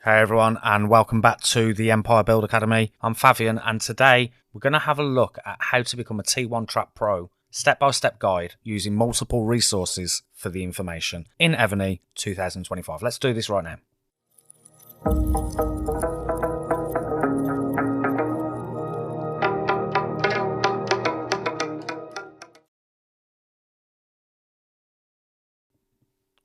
Hey everyone, and welcome back to the Empire Build Academy. I'm Fabian, and today we're going to have a look at how to become a T1 Trap Pro, step-by-step guide using multiple resources for the information in Evony 2025. Let's do this right now.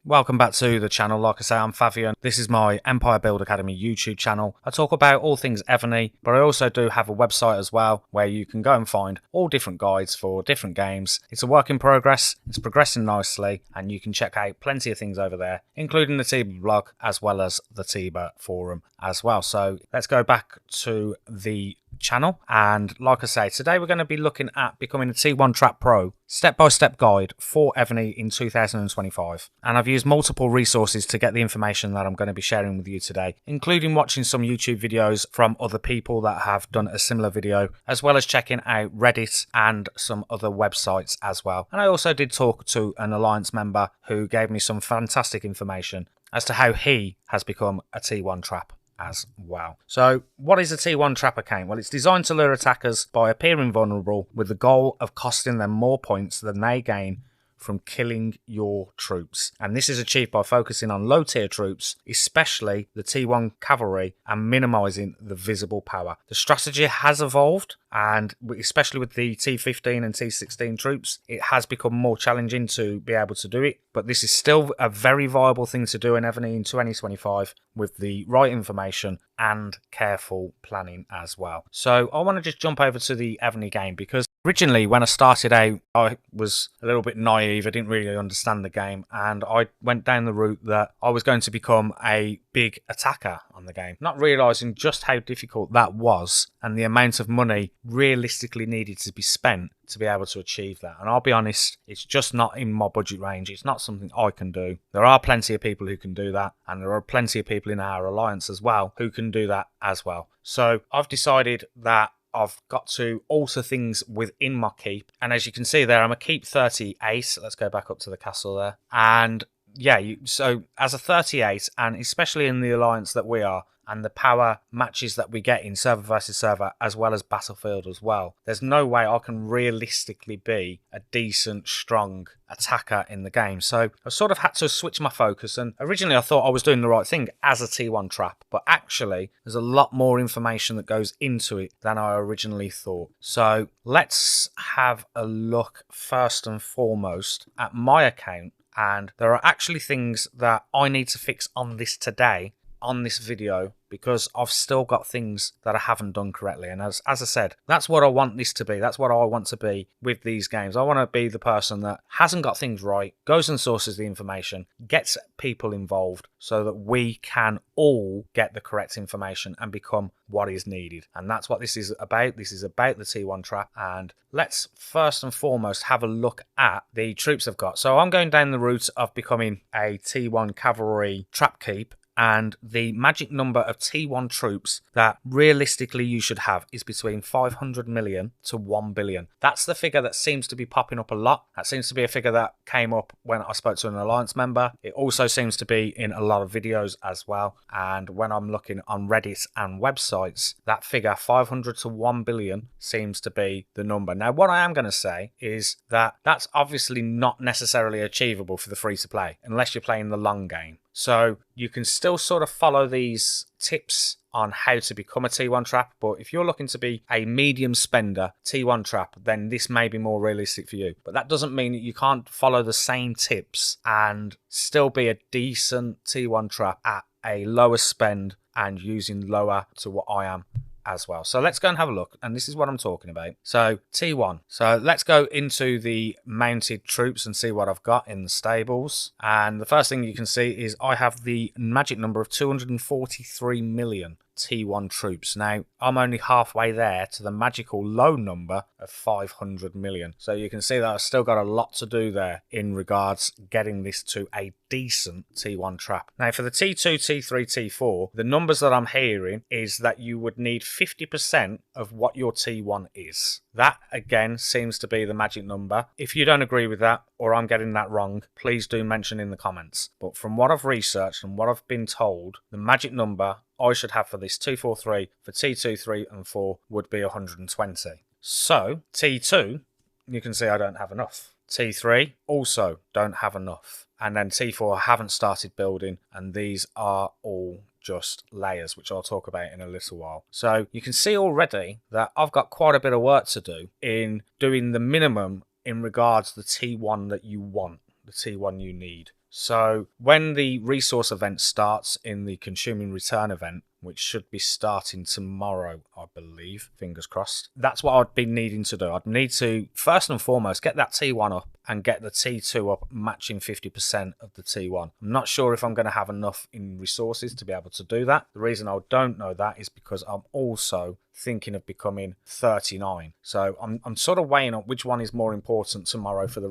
Welcome back to the channel. Like I say, I'm Fabian. This is my Empire Build Academy YouTube channel. I talk about all things Evony, but I also do have a website as well where you can go and find all different guides for different games. It's a work in progress, it's progressing nicely, and you can check out plenty of things over there, including the TIBA blog as well as the TIBA forum as well. So let's go back to the channel, and like I say, today we're going to be looking at becoming a T1 Trap Pro step-by-step guide for Evony in 2025, and I've used multiple resources to get the information that I'm going to be sharing with you today, including watching some YouTube videos from other people that have done a similar video, as well as checking out Reddit and some other websites as well. And I also did talk to an Alliance member who gave me some fantastic information as to how he has become a T1 Trap as well. So what is a T1 Trap account? Well, it's designed to lure attackers by appearing vulnerable with the goal of costing them more points than they gain from killing your troops. And this is achieved by focusing on low tier troops, especially the T1 cavalry, and minimizing the visible power. The strategy has evolved, and especially with the T15 and T16 troops, it has become more challenging to be able to do it. But this is still a very viable thing to do in Evony in 2025 with the right information and careful planning as well. So I want to just jump over to the Evony game, because originally when I started out, I was a little bit naive. I didn't really understand the game, and I went down the route that I was going to become a big attacker on the game, not realizing just how difficult that was and the amount of money realistically needed to be spent to be able to achieve that. And I'll be honest, it's just not in my budget range. It's not something I can do. There are plenty of people who can do that, and there are plenty of people in our alliance as well who can do that as well. So I've decided that I've got to alter things within my keep. And as you can see there, I'm a keep 38. Let's go back up to the castle there. And yeah, so as a 38, and especially in the alliance that we are, and the power matches that we get in server versus server as well as battlefield as well, there's no way I can realistically be a decent, strong attacker in the game. So I sort of had to switch my focus, and originally I thought I was doing the right thing as a T1 Trap, but actually there's a lot more information that goes into it than I originally thought. So let's have a look first and foremost at my account, and there are actually things that I need to fix on this today, on this video, because I've still got things that I haven't done correctly. And as I said, that's what I want this to be. That's what I want to be with these games. I want to be the person that hasn't got things right, goes and sources the information, gets people involved so that we can all get the correct information and become what is needed. And that's what this is about. This is about the T1 Trap. And let's first and foremost have a look at the troops I've got. So I'm going down the route of becoming a T1 cavalry trap keep, and the magic number of T1 troops that realistically you should have is between 500 million to 1 billion. That's the figure that seems to be popping up a lot. That seems to be a figure that came up when I spoke to an Alliance member. It also seems to be in a lot of videos as well. And when I'm looking on Reddit and websites, that figure 500 to 1 billion seems to be the number. Now, what I am going to say is that that's obviously not necessarily achievable for the free to play unless you're playing the long game. So you can still sort of follow these tips on how to become a T1 Trap, but if you're looking to be a medium spender T1 Trap, then this may be more realistic for you. But that doesn't mean that you can't follow the same tips and still be a decent T1 Trap at a lower spend and using lower to what I am as well. So let's go and have a look, and this is what I'm talking about. So T1. So let's go into the mounted troops and see what I've got in the stables. And the first thing you can see is I have the magic number of 243 million. T1 troops. Now, I'm only halfway there to the magical low number of 500 million. So you can see that I've still got a lot to do there in regards getting this to a decent T1 trap. Now, for the T2, T3, T4, the numbers that I'm hearing is that you would need 50% of what your T1 is. That, again, seems to be the magic number. If you don't agree with that, or I'm getting that wrong, please do mention in the comments. But from what I've researched and what I've been told, the magic number I should have for this 243 for T2, 3 and 4 would be 120. So, T2, you can see I don't have enough. T3, also don't have enough. And then T4, I haven't started building, and these are all just layers, which I'll talk about in a little while. So you can see already that I've got quite a bit of work to do in doing the minimum in regards to the T1 that you want, the T1 you need. So when the resource event starts in the consuming return event, which should be starting tomorrow, I believe, fingers crossed, that's what I'd be needing to do. I'd need to, first and foremost, get that T1 up and get the T2 up, matching 50% of the T1. I'm not sure if I'm going to have enough in resources to be able to do that. The reason I don't know that is because I'm also thinking of becoming 39. So I'm sort of weighing up which one is more important tomorrow for the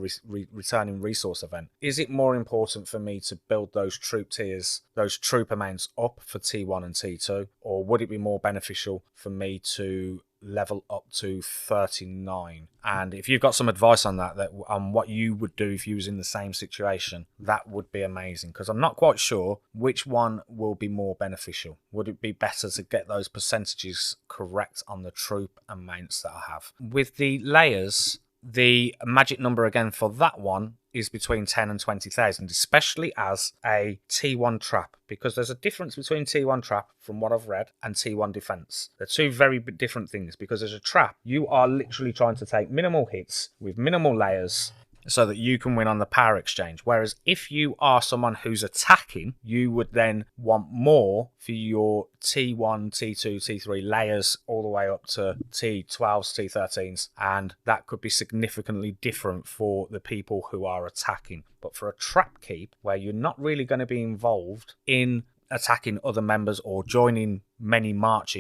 returning resource event. Is it more important for me to build those troop tiers, those troop amounts up for T1 and T2, or would it be more beneficial for me to level up to 39? And if you've got some advice on that, on what you would do if you was in the same situation, that would be amazing, because I'm not quite sure which one will be more beneficial. Would it be better to get those percentages correct on the troop amounts that I have? With the layers, the magic number again for that one is between 10 and 20,000, especially as a T1 trap, because there's a difference between T1 trap, from what I've read, and T1 defense. They're two very different things, because as a trap, you are literally trying to take minimal hits with minimal layers so that you can win on the power exchange. Whereas if you are someone who's attacking, you would then want more for your T1, T2, T3 layers all the way up to T12s, T13s, and that could be significantly different for the people who are attacking. But for a trap keep, where you're not really going to be involved in attacking other members or joining many march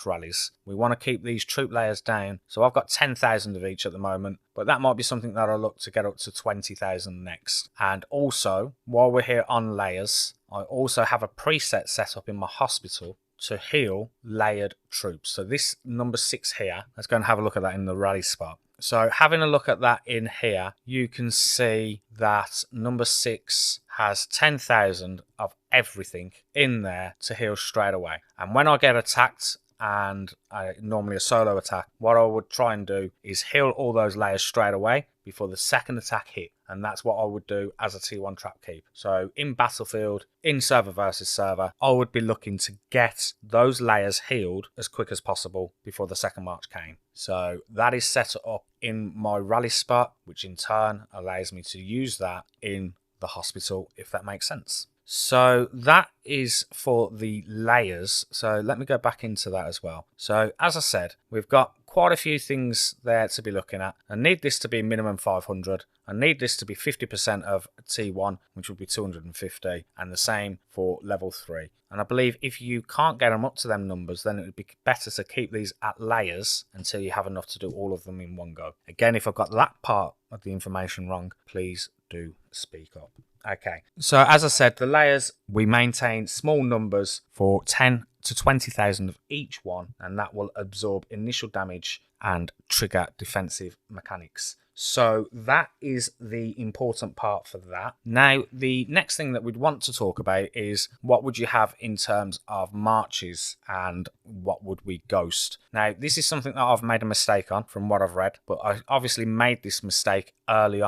rallies, we want to keep these troop layers down. So I've got 10,000 of each at the moment, but that might be something that I'll look to get up to 20,000 next. And also, while we're here on layers, I also have a preset set up in my hospital to heal layered troops. So this number 6 here, let's go and have a look at that in the rally spot. So having a look at that in here, you can see that number 6 has 10,000 of everything in there to heal straight away. And when I get attacked, and normally a solo attack, what I would try and do is heal all those layers straight away before the second attack hit. And that's what I would do as a T1 trap keep. So in battlefield, in server versus server, I would be looking to get those layers healed as quick as possible before the second march came. So that is set up in my rally spot, which in turn allows me to use that in the hospital, if that makes sense. So that is for the layers. So let me go back into that as well. So as I said, we've got quite a few things there to be looking at. I need this to be minimum 500. I need this to be 50% of T1, which would be 250, and the same for level 3. And I believe if you can't get them up to them numbers, then it would be better to keep these at layers until you have enough to do all of them in one go. Again, if I've got that part of the information wrong, please do speak up. Okay, so as I said, the layers, we maintain small numbers for 10 to 20,000 of each one, and that will absorb initial damage and trigger defensive mechanics. So that is the important part for that. Now, the next thing that we'd want to talk about is what would you have in terms of marches and what would we ghost. Now, this is something that I've made a mistake on from what I've read, but I obviously made this mistake early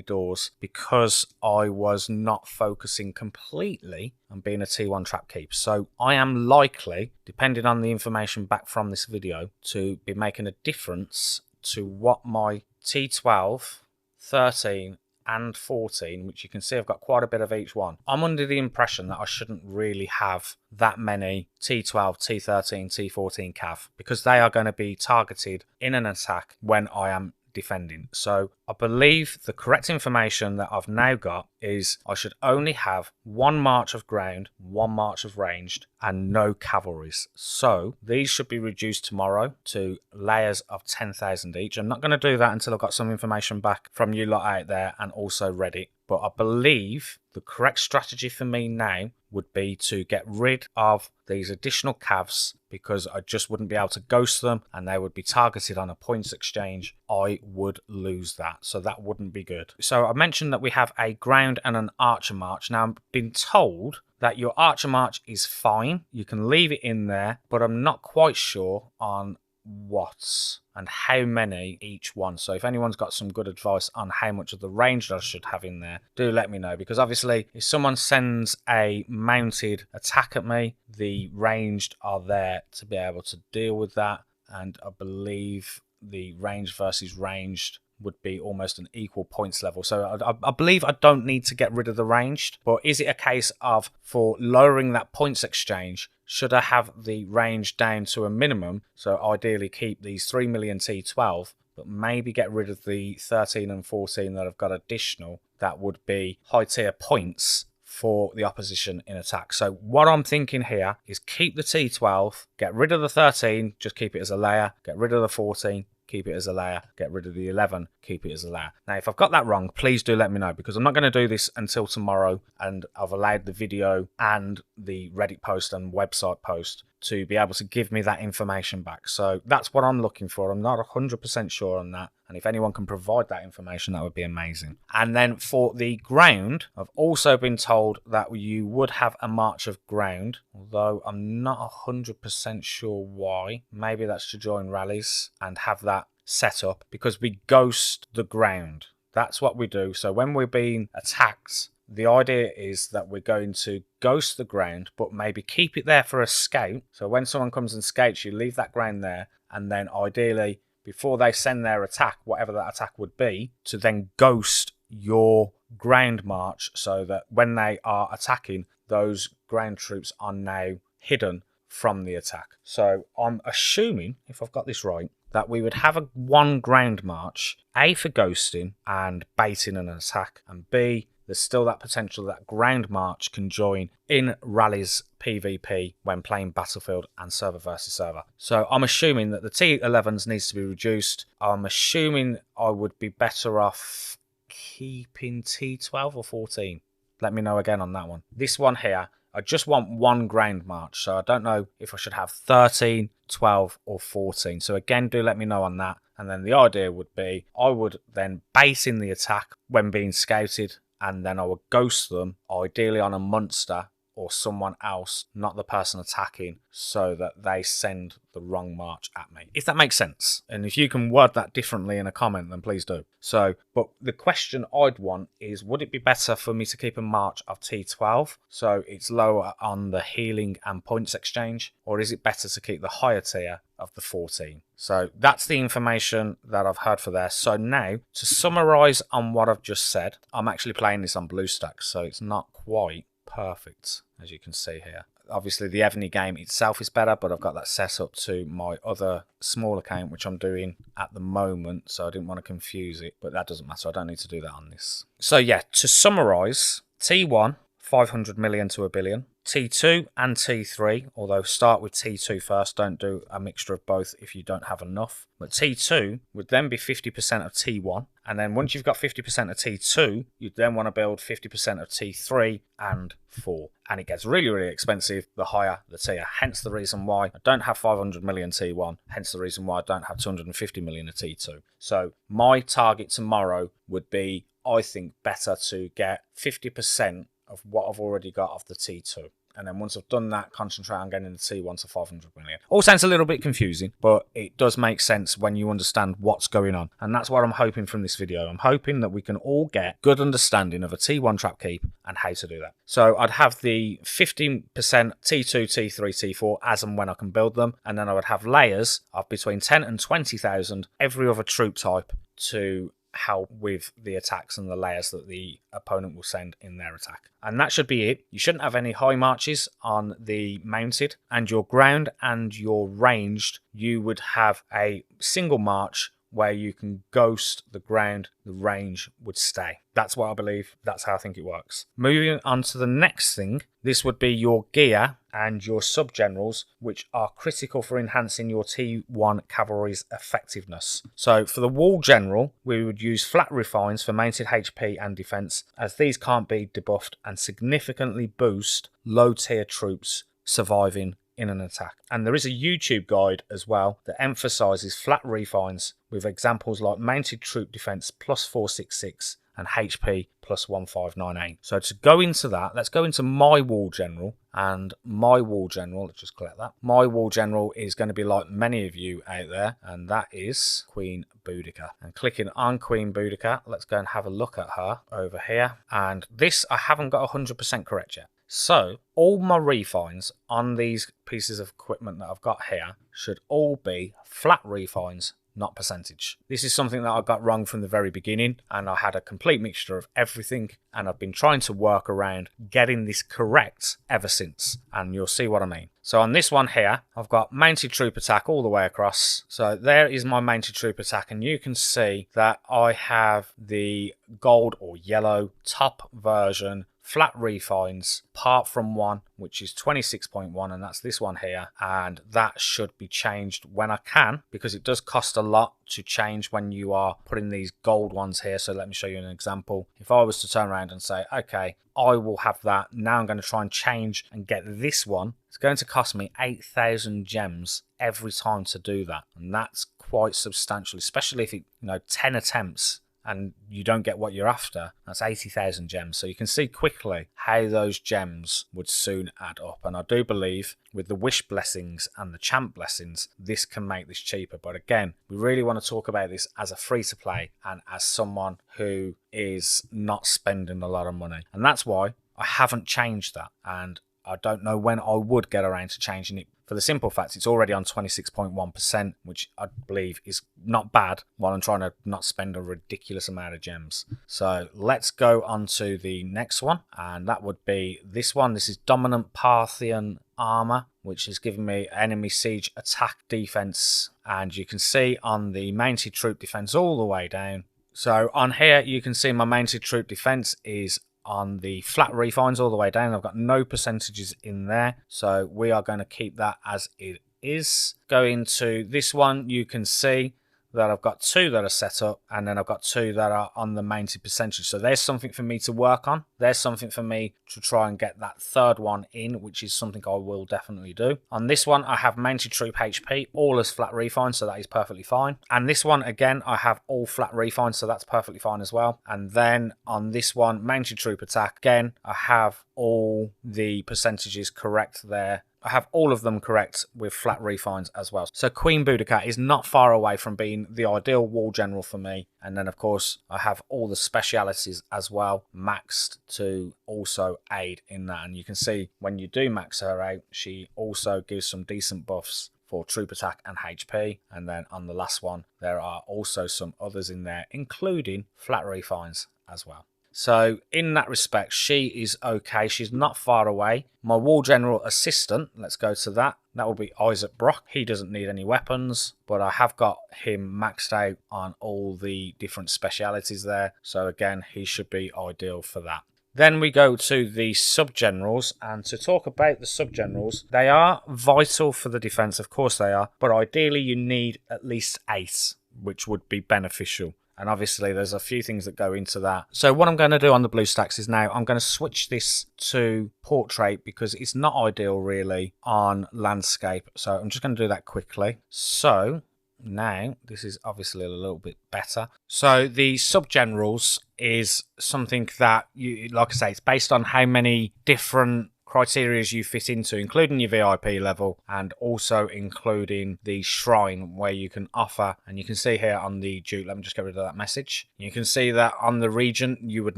doors, because I was not focusing completely on being a T1 trap keep. So I am likely, depending on the information back from this video, to be making a difference to what my T12, 13 and 14, which you can see I've got quite a bit of each one. I'm under the impression that I shouldn't really have that many T12, T13, T14 cav, because they are going to be targeted in an attack when I am defending. So I believe the correct information that I've now got is I should only have 1 march of ground, 1 march of ranged, and no cavalries. So these should be reduced tomorrow to layers of 10,000 each. I'm not going to do that until I've got some information back from you lot out there and also Reddit. But I believe the correct strategy for me now would be to get rid of these additional cavs, because I just wouldn't be able to ghost them and they would be targeted on a points exchange. I would lose that, so that wouldn't be good. So I mentioned that we have a ground and an archer march. Now I've been told that your archer march is fine, you can leave it in there, but I'm not quite sure on what and how many each one. So if anyone's got some good advice on how much of the ranged I should have in there, do let me know, because obviously if someone sends a mounted attack at me, the ranged are there to be able to deal with that, and I believe the ranged versus ranged would be almost an equal points level. So I believe I don't need to get rid of the ranged, but is it a case of, for lowering that points exchange, should I have the range down to a minimum? So ideally keep these 3 million T12, but maybe get rid of the 13 and 14 that I've got additional. That would be high tier points for the opposition in attack. So what I'm thinking here is keep the T12, get rid of the 13, just keep it as a layer, get rid of the 14, keep it as a layer, get rid of the 11, keep it as a layer. Now, if I've got that wrong, please do let me know, because I'm not going to do this until tomorrow, and I've allowed the video and the Reddit post and website post to be able to give me that information back. So that's what I'm looking for. I'm not 100% sure on that, and if anyone can provide that information, that would be amazing. And then for the ground, I've also been told that you would have a march of ground, although I'm not 100% sure why. Maybe that's to join rallies and have that set up, because we ghost the ground. That's what we do. So when we're being attacked, the idea is that we're going to ghost the ground, but maybe keep it there for a scout. So when someone comes and scouts, you leave that ground there, and then ideally, before they send their attack, whatever that attack would be, to then ghost your ground march, so that when they are attacking, those ground troops are now hidden from the attack. So I'm assuming, if I've got this right, that we would have a 1 ground march, A, for ghosting and baiting an attack, and B, there's still that potential that ground march can join in rallies PvP when playing Battlefield and server versus server. So I'm assuming that the T11s needs to be reduced. I'm assuming I would be better off keeping T12 or 14. Let me know again on that one. This one here, I just want 1 ground march, so I don't know if I should have 13, 12 or 14. So again, do let me know on that. And then the idea would be, I would then base in the attack when being scouted, and then I would ghost them, ideally on a monster or someone else, not the person attacking, so that they send the wrong march at me. If that makes sense. And if you can word that differently in a comment, then please do. So, but the question I'd want is, would it be better for me to keep a march of T12, so it's lower on the healing and points exchange, or is it better to keep the higher tier of the 14? So that's the information that I've heard for there. So now, to summarise on what I've just said, I'm actually playing this on BlueStacks, so it's not quite perfect, as you can see here. Obviously the Evony game itself is better, but I've got that set up to my other small account, which I'm doing at the moment, so I didn't want to confuse it, but that doesn't matter. I don't need to do that on this. So yeah, to summarise, T1, 500 million to a billion. T2 and T3, although start with T2 first, don't do a mixture of both if you don't have enough. But T2 would then be 50% of T1, and then once you've got 50% of T2, you'd then want to build 50% of T3 and 4. And it gets really, really expensive the higher the tier, hence the reason why I don't have 500 million T1, hence the reason why I don't have 250 million of T2. So my target tomorrow would be, I think, better to get 50% of what I've already got of the T2. And then once I've done that, concentrate on getting the T1 to 500 million. All sounds a little bit confusing, but it does make sense when you understand what's going on. And that's what I'm hoping from this video. I'm hoping that we can all get good understanding of a T1 trap keep and how to do that. So I'd have the 15% T2, T3, T4 as and when I can build them. And then I would have layers of between 10 and 20,000 every other troop type to help with the attacks and the layers that the opponent will send in their attack. And that should be it. You shouldn't have any high marches on the mounted, and your ground and your ranged, you would have a single march where you can ghost the ground, the range would stay. That's what I believe. That's how I think it works. Moving on to the next thing, this would be your gear and your sub-generals, which are critical for enhancing your T1 cavalry's effectiveness. So for the wall general, we would use flat refines for mounted HP and defense, as these can't be debuffed and significantly boost low tier troops surviving in an attack. And there is a YouTube guide as well that emphasizes flat refines with examples like mounted troop defense plus 466 and HP plus 1598. So to go into that, let's go into my wall general. And my wall general, let's just collect that. My wall general is going to be like many of you out there, and that is Queen Boudica. And clicking on Queen Boudica, let's go and have a look at her over here. And this I haven't got 100% correct yet. So all my refines on these pieces of equipment that I've got here should all be flat refines, not percentage. This is something that I got wrong from the very beginning, and I had a complete mixture of everything, and I've been trying to work around getting this correct ever since, and you'll see what I mean. So on this one here, I've got mounted troop attack all the way across. So there is my mounted troop attack, and you can see that I have the gold or yellow top version flat refines apart from one, which is 26.1, and that's this one here, and that should be changed when I can, because it does cost a lot to change when you are putting these gold ones here. So let me show you an example. If I was to turn around and say, okay, I will have that, now I'm going to try and change and get this one, it's going to cost me 8,000 gems every time to do that, and that's quite substantial, especially if it, 10 attempts and you don't get what you're after. That's 80,000 gems. So you can see quickly how those gems would soon add up. And I do believe with the wish blessings and the champ blessings, this can make this cheaper. But again, we really want to talk about this as a free to play and as someone who is not spending a lot of money. And that's why I haven't changed that. And I don't know when I would get around to changing it, for the simple fact it's already on 26.1%, which I believe is not bad, while I'm trying to not spend a ridiculous amount of gems. So let's go on to the next one, and that would be this one. This is Dominant Parthian Armor, which has given me enemy siege attack defense, and you can see on the mounted troop defense all the way down. So on here you can see my mounted troop defense is on the flat refines all the way down. I've got no percentages in there, so we are going to keep that as it is. Going to this one, you can see that I've got two that are set up, and then I've got two that are on the mounted percentage. So there's something for me to work on. There's something for me to try and get that third one in, which is something I will definitely do. On this one, I have mounted troop HP, all as flat refines, so that is perfectly fine. And this one, again, I have all flat refines, so that's perfectly fine as well. And then on this one, mounted troop attack, again, I have all the percentages correct there. I have all of them correct with flat refines as well. So Queen Boudica is not far away from being the ideal wall general for me. And then, of course, I have all the specialities as well maxed to also aid in that. And you can see when you do max her out, she also gives some decent buffs for troop attack and HP. And then on the last one, there are also some others in there, including flat refines as well. So in that respect, she is okay. She's not far away. My Wall General Assistant, let's go to that. That will be Isaac Brock. He doesn't need any weapons, but I have got him maxed out on all the different specialities there. So again, he should be ideal for that. Then we go to the sub-generals, and to talk about the sub-generals, they are vital for the defense, of course they are, but ideally you need at least 8, which would be beneficial. And obviously there's a few things that go into that. So what I'm going to do on the BlueStacks is now I'm going to switch this to portrait because it's not ideal really on landscape. So I'm just going to do that quickly. So now this is obviously a little bit better. So the sub-generals is something that, you, like I say, it's based on how many different criteria you fit into, including your VIP level and also including the shrine where you can offer. And you can see here on the Duke, let me just get rid of that message. You can see that on the Regent you would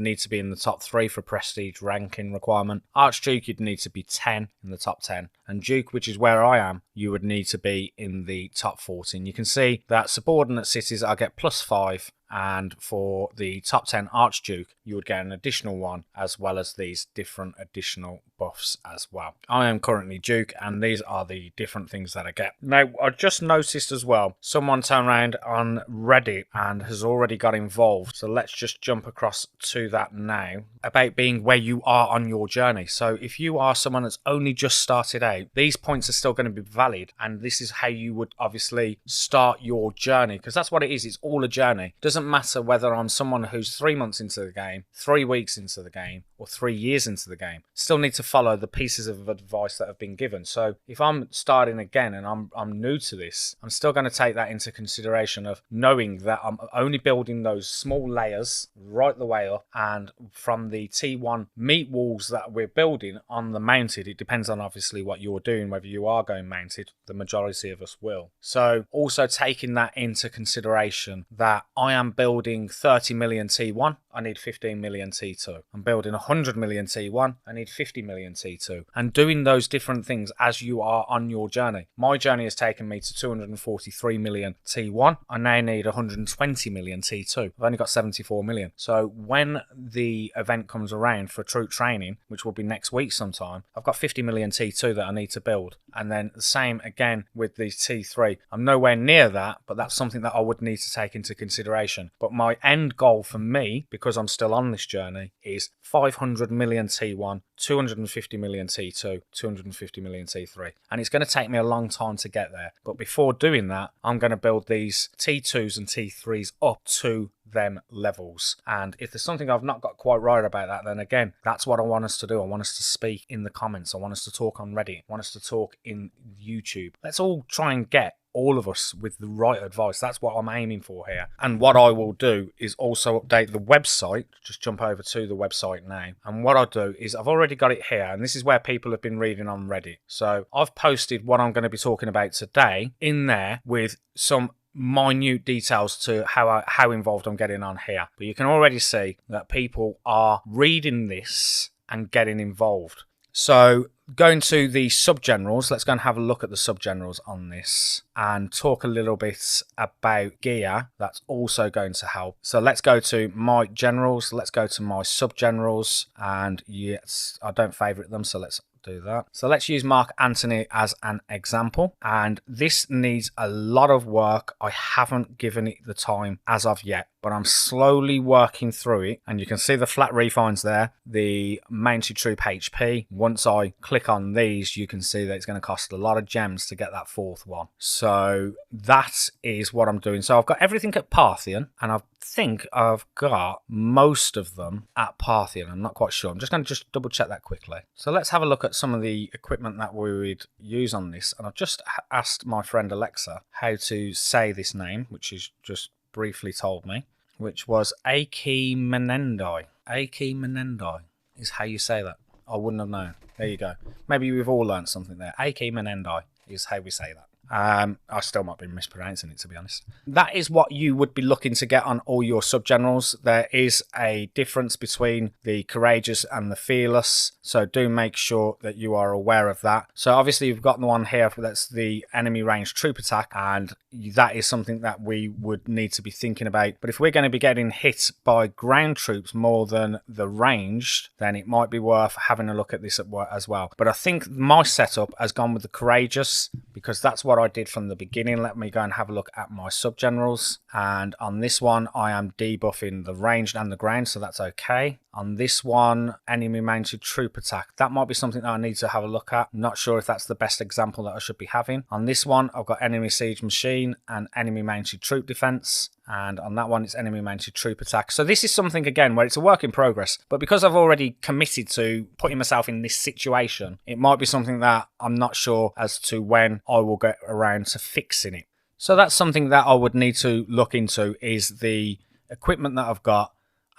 need to be in the top 3 for prestige ranking requirement. Archduke you'd need to be 10 in the top 10, and Duke, which is where I am, you would need to be in the top 14. You can see that subordinate cities I get +5, and for the top 10 Archduke, you would get an additional one, as well as these different additional buffs as well. I am currently Duke, and these are the different things that I get. Now, I just noticed as well, someone turned around on Reddit and has already got involved. So let's just jump across to that now, about being where you are on your journey. So if you are someone that's only just started out, these points are still going to be valid, and this is how you would obviously start your journey, because that's what it is. It's all a journey. It doesn't matter whether I'm someone who's 3 months into the game, 3 weeks into the game, or 3 years into the game. Still need to follow the pieces of advice that have been given. So if I'm starting again and I'm new to this, I'm still going to take that into consideration of knowing that I'm only building those small layers right the way up, and from the T1 meat walls that we're building on the mounted, it depends on obviously what you're doing, whether you are going mounted. The majority of us will. So also taking that into consideration that I am building 30 million T1, I need 15 million T2. I'm building 100 million T1, I need 50 million T2. And doing those different things as you are on your journey. My journey has taken me to 243 million T1. I now need 120 million T2. I've only got 74 million. So when the event comes around for troop training, which will be next week sometime, I've got 50 million T2 that I need to build. And then the same again with the T3. I'm nowhere near that, but that's something that I would need to take into consideration. But my end goal for me, because I'm still on this journey, is 500 million T1, 250 million T2, 250 million T3. And it's going to take me a long time to get there. But before doing that, I'm going to build these T2s and T3s up to them levels. And if there's something I've not got quite right about that, then again, that's what I want us to do. I want us to speak in the comments. I want us to talk on Reddit. I want us to talk in YouTube. Let's all try and get all of us with the right advice. That's what I'm aiming for here. And what I will do is also update the website. Just jump over to the website now. And what I'll do is I've already got it here, and this is where people have been reading on Reddit. So I've posted what I'm going to be talking about today in there with some minute details to how involved I'm getting on here. But you can already see that people are reading this and getting involved. So going to the subgenerals, let's go and have a look at the subgenerals on this and talk a little bit about gear. That's also going to help. So let's go to my generals, let's go to my subgenerals, and yes, I don't favorite them, so let's do that. So let's use Mark Antony as an example, and this needs a lot of work. I haven't given it the time as of yet, but I'm slowly working through it, and you can see the flat refines there, the mounted troop HP. Once I click on these, you can see that it's going to cost a lot of gems to get that fourth one. So that is what I'm doing. So I've got everything at Parthian, and I think I've got most of them at Parthian. I'm not quite sure. I'm just going to double check that quickly. So let's have a look at some of the equipment that we would use on this. And I've just asked my friend Alexa how to say this name, which she's just briefly told me, which was Aki Menendai. Aki Menendai is how you say that. I wouldn't have known. There you go. Maybe we've all learned something there. Aki Menendai is how we say that. I still might be mispronouncing it, to be honest. That is what you would be looking to get on all your subgenerals. There is a difference between the courageous and the fearless, so do make sure that you are aware of that. So obviously you've got the one here that's the enemy range troop attack, and that is something that we would need to be thinking about. But if we're going to be getting hit by ground troops more than the ranged, then it might be worth having a look at this as well. But I think my setup has gone with the courageous, because that's what I did from the beginning. Let me go and have a look at my subgenerals, and on this one I am debuffing the ranged and the ground, so that's okay. On this one, enemy mounted troop attack, that might be something that I need to have a look at. Not sure if that's the best example that I should be having. On this one I've got enemy siege machine and enemy mounted troop defense, and on that one it's enemy mounted troop attack. So this is something again where it's a work in progress, but because I've already committed to putting myself in this situation, it might be something that I'm not sure as to when I will get around to fixing it. So that's something that I would need to look into, is the equipment that I've got,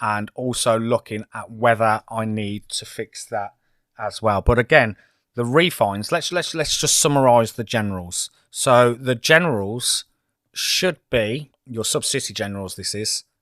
and also looking at whether I need to fix that as well. But again, the refines, let's just summarize the generals. So the generals should be, your sub-city generals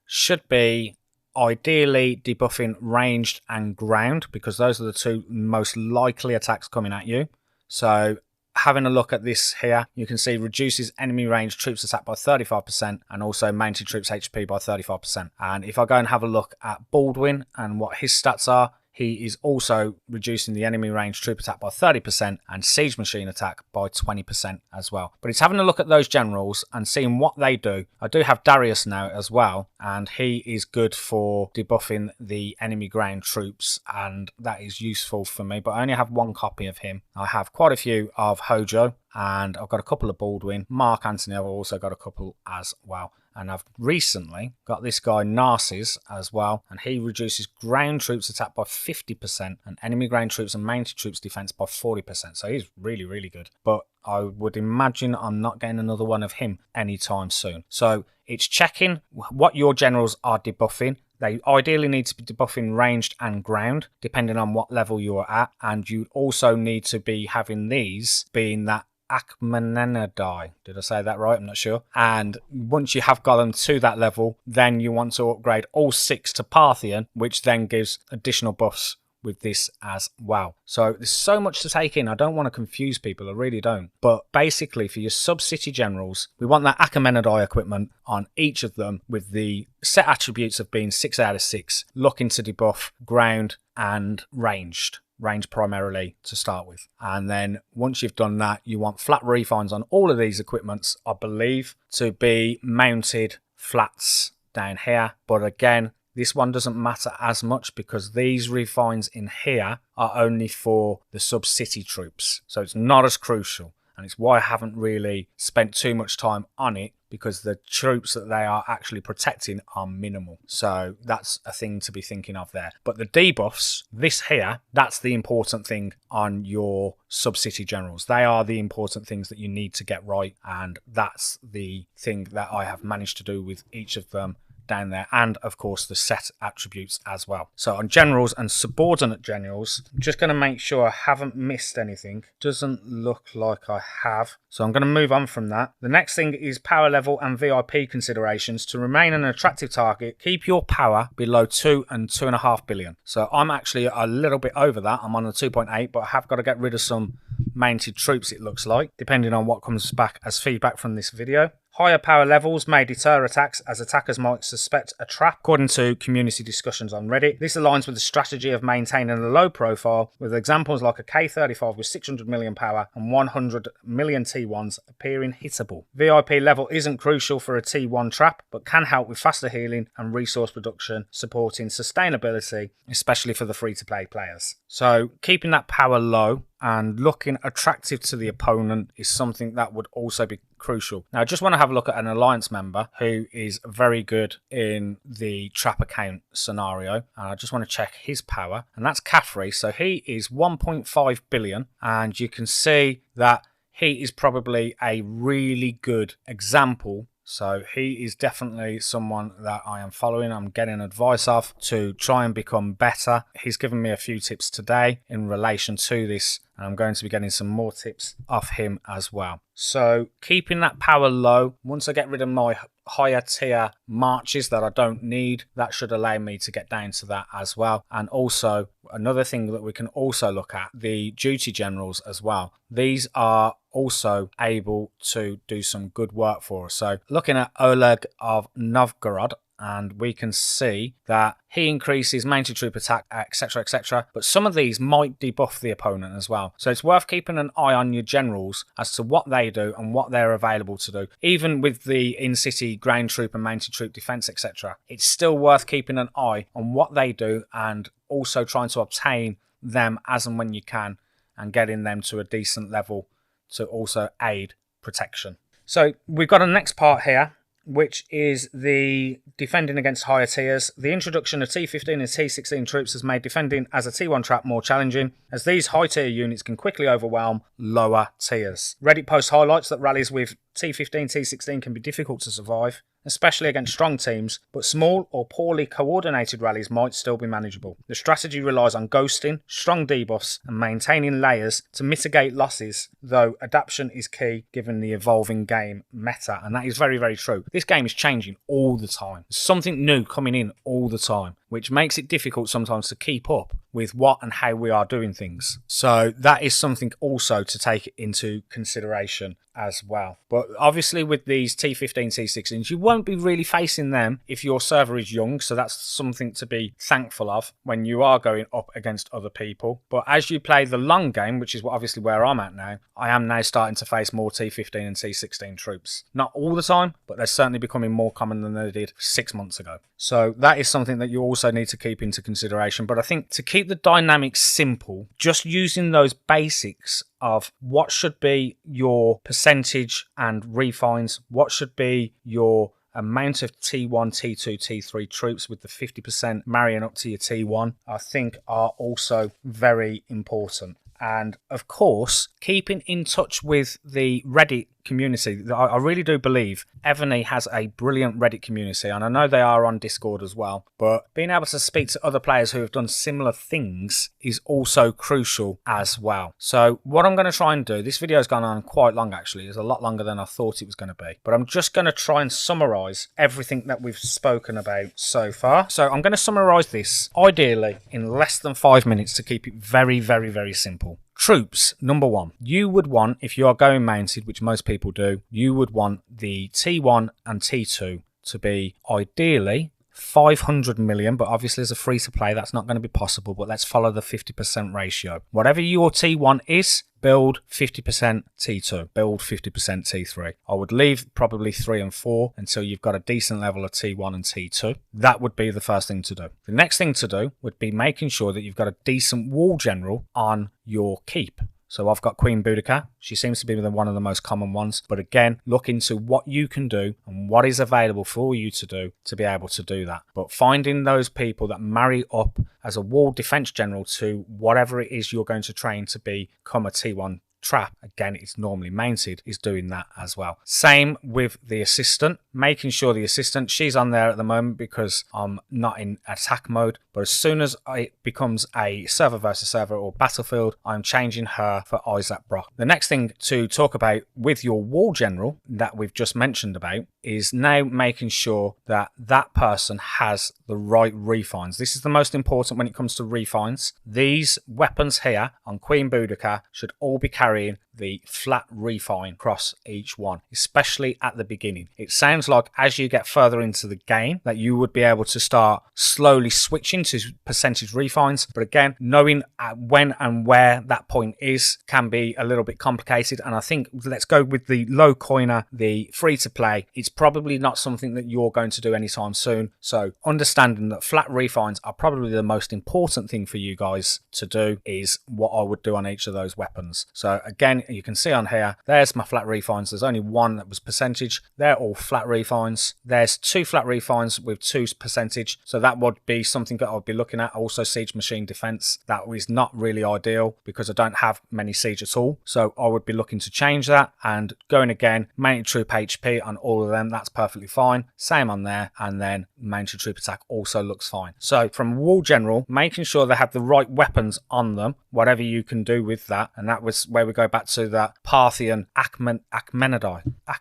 should be ideally debuffing ranged and ground, because those are the two most likely attacks coming at you. So having a look at this here, you can see reduces enemy range troops attack by 35% and also mounted troops HP by 35%. And if I go and have a look at Baldwin and what his stats are, he is also reducing the enemy range troop attack by 30% and siege machine attack by 20% as well. But it's having a look at those generals and seeing what they do. I do have Darius now as well, and he is good for debuffing the enemy ground troops, and that is useful for me. But I only have one copy of him. I have quite a few of Hojo, and I've got a couple of Baldwin. Mark Antony, I've also got a couple as well. And I've recently got this guy Narcissus as well, and he reduces ground troops attack by 50% and enemy ground troops and mounted troops defense by 40%. So he's really, really good. But I would imagine I'm not getting another one of him anytime soon. So it's checking what your generals are debuffing. They ideally need to be debuffing ranged and ground, depending on what level you're at. And you also need to be having these being that Akmenenadai. Did I say that right? I'm not sure. And once you have got them to that level, then you want to upgrade all 6 to Parthian, which then gives additional buffs with this as well. So there's so much to take in. I don't want to confuse people, I really don't. But basically for your sub-city generals, we want that Akamenadai equipment on each of them with the set attributes of being 6 out of 6, looking to debuff ground and ranged. Range primarily to start with. And then once you've done that, you want flat refines on all of these equipments, I believe, to be mounted flats down here. But again, this one doesn't matter as much because these refines in here are only for the sub-city troops. So it's not as crucial. And it's why I haven't really spent too much time on it, because the troops that they are actually protecting are minimal. So that's a thing to be thinking of there. But the debuffs, this here, that's the important thing on your sub-city generals. They are the important things that you need to get right. And that's the thing that I have managed to do with each of them down there, and of course the set attributes as well. So on generals and subordinate generals, I'm just going to make sure I haven't missed anything. Doesn't look like I have, so I'm going to move on from that. The next thing is power level and VIP considerations. To remain an attractive target, keep your power below 2 and 2.5 billion. So I'm actually a little bit over that. I'm on the 2.8, but I have got to get rid of some mounted troops, it looks like, depending on what comes back as feedback from this video. Higher power levels may deter attacks, as attackers might suspect a trap, according to community discussions on Reddit. This aligns with the strategy of maintaining a low profile, with examples like a K35 with 600 million power and 100 million T1s appearing hittable. VIP level isn't crucial for a T1 trap, but can help with faster healing and resource production, supporting sustainability, especially for the free-to-play players. So keeping that power low and looking attractive to the opponent is something that would also be crucial. Now, I just want to have a look at an alliance member who is very good in the trap account scenario. And I just want to check his power, and that's Caffrey. So he is 1.5 billion, and you can see that he is probably a really good example. So he is definitely someone that I am following. I'm getting advice of to try and become better. He's given me a few tips today in relation to this, and I'm going to be getting some more tips off him as well. So keeping that power low, once I get rid of my higher tier marches that I don't need, that should allow me to get down to that as well. And also another thing that we can also look at, the duty generals as well. These are also able to do some good work for us. So looking at Oleg of Novgorod, and we can see that he increases mounted troop attack, etc, etc. But some of these might debuff the opponent as well. So it's worth keeping an eye on your generals as to what they do and what they're available to do. Even with the in-city ground troop and mounted troop defense, etc. It's still worth keeping an eye on what they do and also trying to obtain them as and when you can and getting them to a decent level to also aid protection. So we've got a next part here, which is the defending against higher tiers. The introduction of T15 and T16 troops has made defending as a T1 trap more challenging, as these high tier units can quickly overwhelm lower tiers. Reddit post highlights that rallies with T15, T16 can be difficult to survive, especially against strong teams, but small or poorly coordinated rallies might still be manageable. The strategy relies on ghosting, strong debuffs, and maintaining layers to mitigate losses, though adaptation is key given the evolving game meta, and that is very, very true. This game is changing all the time. There's something new coming in all the time. which makes it difficult sometimes to keep up with what and how we are doing things. So that is something also to take into consideration as well. But obviously with these T15, T16s, you won't be really facing them if your server is young, so that's something to be thankful of when you are going up against other people. But as you play the long game, which is obviously where I'm at now, I am now starting to face more T15 and T16 troops. Not all the time, but they're certainly becoming more common than they did 6 months ago. So that is something that you also need to keep into consideration. But I think to keep the dynamics simple, just using those basics of what should be your percentage and refines, what should be your amount of T1, T2, T3 troops with the 50% marrying up to your T1, I think are also very important. And of course, keeping in touch with the Reddit community. I really do believe Evony has a brilliant Reddit community, and I know they are on Discord as well, but being able to speak to other players who have done similar things is also crucial as well. So what I'm going to try and do, this video has gone on quite long actually, it's a lot longer than I thought it was going to be, but I'm just going to try and summarize everything that we've spoken about so far. So I'm going to summarize this ideally in less than 5 minutes to keep it very, very, very simple. Troops, number one, you would want, if you are going mounted, which most people do, you would want the T1 and T2 to be ideally 500 million, but obviously as a free to play that's not going to be possible, but let's follow the 50% ratio. Whatever your T1 is, build 50% T2, build 50% T3. I would leave probably 3 and 4 until you've got a decent level of T1 and T2. That would be the first thing to do. The next thing to do would be making sure that you've got a decent wall general on your keep. So I've got Queen Boudica. She seems to be one of the most common ones. But again, look into what you can do and what is available for you to do to be able to do that. But finding those people that marry up as a wall defense general to whatever it is you're going to train to become a T1 trap, again it's normally mounted, is doing that as well. Same with the assistant, making sure the assistant, she's on there at the moment because I'm not in attack mode, but as soon as it becomes a server versus server or battlefield, I'm changing her for Isaac Brock. The next thing to talk about with your wall general that we've just mentioned about is now making sure that that person has the right refines. This is the most important when it comes to refines. These weapons here on Queen Boudica should all be carrying the flat refine across each one, especially at the beginning. It sounds like as you get further into the game that you would be able to start slowly switching to percentage refines, but again, knowing when and where that point is can be a little bit complicated. And I think let's go with the low coiner, the free to play. It's probably not something that you're going to do anytime soon, so understanding that flat refines are probably the most important thing for you guys to do is what I would do on each of those weapons. So again, you can see on here, there's my flat refines. There's only one that was percentage. They're all flat refines. There's 2 flat refines with 2 percentage. So that would be something that I would be looking at. Also siege machine defense. That is not really ideal because I don't have many siege at all. So I would be looking to change that and going again, mounted troop HP on all of them. That's perfectly fine. Same on there. And then mounted troop attack also looks fine. So from wall general, making sure they have the right weapons on them, whatever you can do with that. And that was where we go back to that Parthian Achaemenidi. I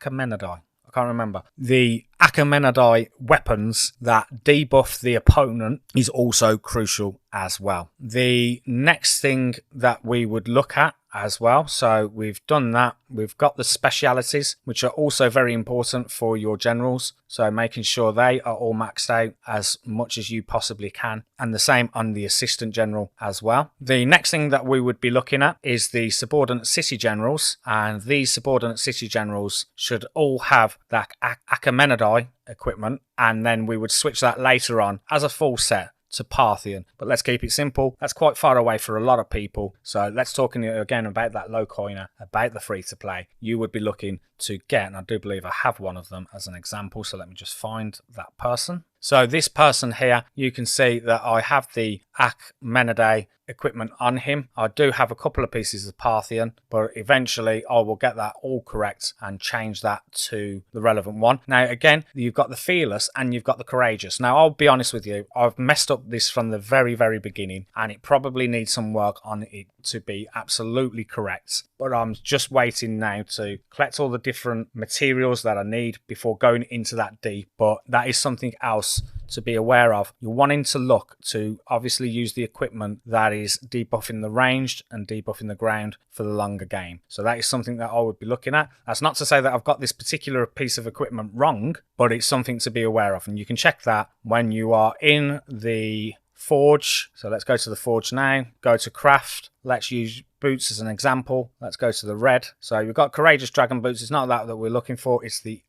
can't remember. The Achaemenidi weapons that debuff the opponent is also crucial as well. The next thing that we would look at as well, so we've done that. We've got the specialities, which are also very important for your generals. So making sure they are all maxed out as much as you possibly can. And the same on the assistant general as well. The next thing that we would be looking at is the subordinate city generals. And these subordinate city generals should all have that Achaemenidi equipment. And then we would switch that later on as a full set to Parthian. But let's keep it simple. That's quite far away for a lot of people. So let's talk again about that low coiner, about the free to play. You would be looking to get, and I do believe I have one of them as an example. So let me just find that person. So this person here, you can see that I have the Achaemenidi equipment on him. I do have a couple of pieces of Parthian, but eventually I will get that all correct and change that to the relevant one. Now again, you've got the fearless and you've got the courageous. Now I'll be honest with you, I've messed up this from the very, very beginning and it probably needs some work on it to be absolutely correct. But I'm just waiting now to collect all the different materials that I need before going into that deep. But that is something else to be aware of. You're wanting to look to obviously use the equipment that is debuffing the ranged and debuffing the ground for the longer game. So that is something that I would be looking at. That's not to say that I've got this particular piece of equipment wrong, but it's something to be aware of. And you can check that when you are in the forge. So let's go to the forge now, go to craft. Let's use boots as an example. Let's go to the red. So we've got courageous dragon boots. It's not that we're looking for. It's the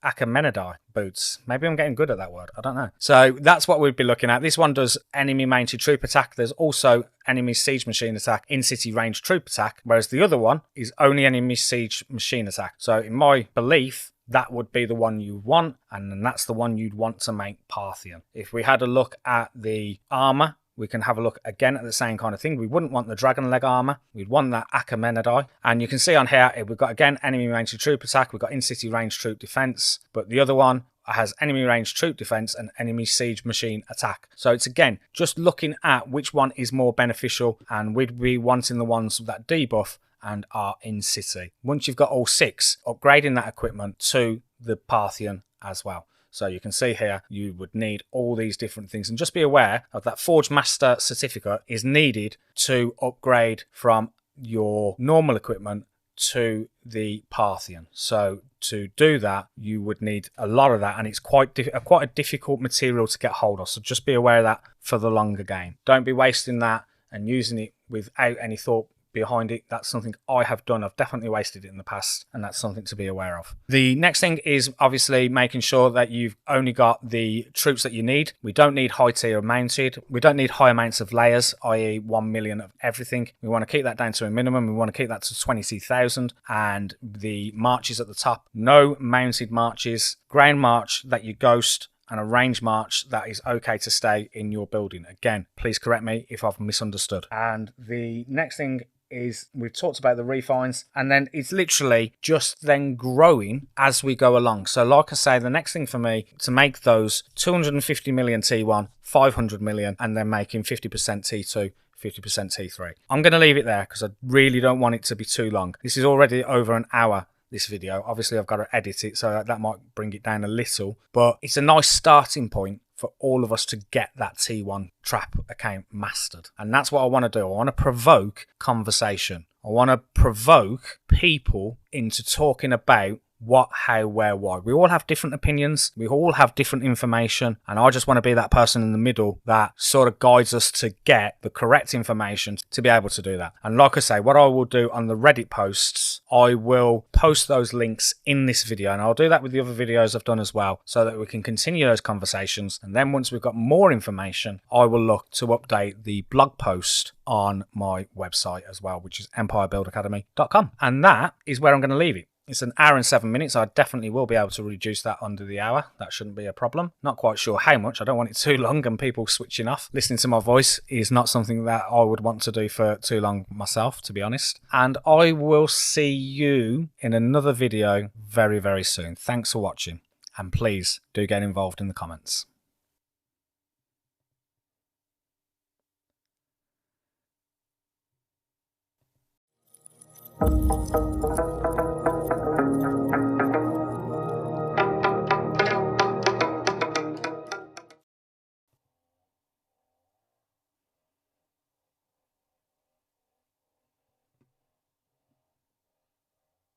Achaemenidai boots. Maybe I'm getting good at that word. I don't know. So that's what we'd be looking at. This one does enemy mounted troop attack. There's also enemy siege machine attack, in-city range troop attack, whereas the other one is only enemy siege machine attack. So in my belief, that would be the one you want, and then that's the one you'd want to make Parthian. If we had a look at the armor, we can have a look again at the same kind of thing. We wouldn't want the dragon leg armor. We'd want that Achaemenidai. And you can see on here, we've got, again, enemy mounted troop attack. We've got in-city range troop defense. But the other one has enemy range troop defense and enemy siege machine attack. So it's, again, just looking at which one is more beneficial. And we'd be wanting the ones that debuff and are in city. Once you've got all 6, upgrading that equipment to the Parthian as well. So you can see here, you would need all these different things. And just be aware of that Forge Master certificate is needed to upgrade from your normal equipment to the Parthian. So to do that, you would need a lot of that, and it's quite a difficult material to get hold of. So just be aware of that for the longer game. Don't be wasting that and using it without any thought behind it. That's something I have done. I've definitely wasted it in the past, and that's something to be aware of. The next thing is obviously making sure that you've only got the troops that you need. We don't need high tier mounted. We don't need high amounts of layers, i.e. 1 million of everything. We want to keep that down to a minimum. We want to keep that to 22,000, and the marches at the top, no mounted marches, ground march that you ghost, and a range march that is okay to stay in your building. Again, please correct me if I've misunderstood. And the next thing is, we've talked about the refines, and then it's literally just then growing as we go along. So like I say, the next thing for me to make those 250 million T1, 500 million, and then making 50% T2, 50% T3. I'm going to leave it there because I really don't want it to be too long. This is already over an hour, this video. Obviously I've got to edit it, so that might bring it down a little, but it's a nice starting point for all of us to get that T1 trap account mastered. And that's what I want to do. I want to provoke conversation. I want to provoke people into talking about what, how, where, why. We all have different opinions. We all have different information. And I just want to be that person in the middle that sort of guides us to get the correct information to be able to do that. And like I say, what I will do on the Reddit posts, I will post those links in this video. And I'll do that with the other videos I've done as well, so that we can continue those conversations. And then once we've got more information, I will look to update the blog post on my website as well, which is empirebuildacademy.com. And that is where I'm going to leave it. It's an hour and 7 minutes. I definitely will be able to reduce that under the hour. That shouldn't be a problem. Not quite sure how much. I don't want it too long and people switching off. Listening to my voice is not something that I would want to do for too long myself, to be honest. And I will see you in another video very, very soon. Thanks for watching. And please do get involved in the comments.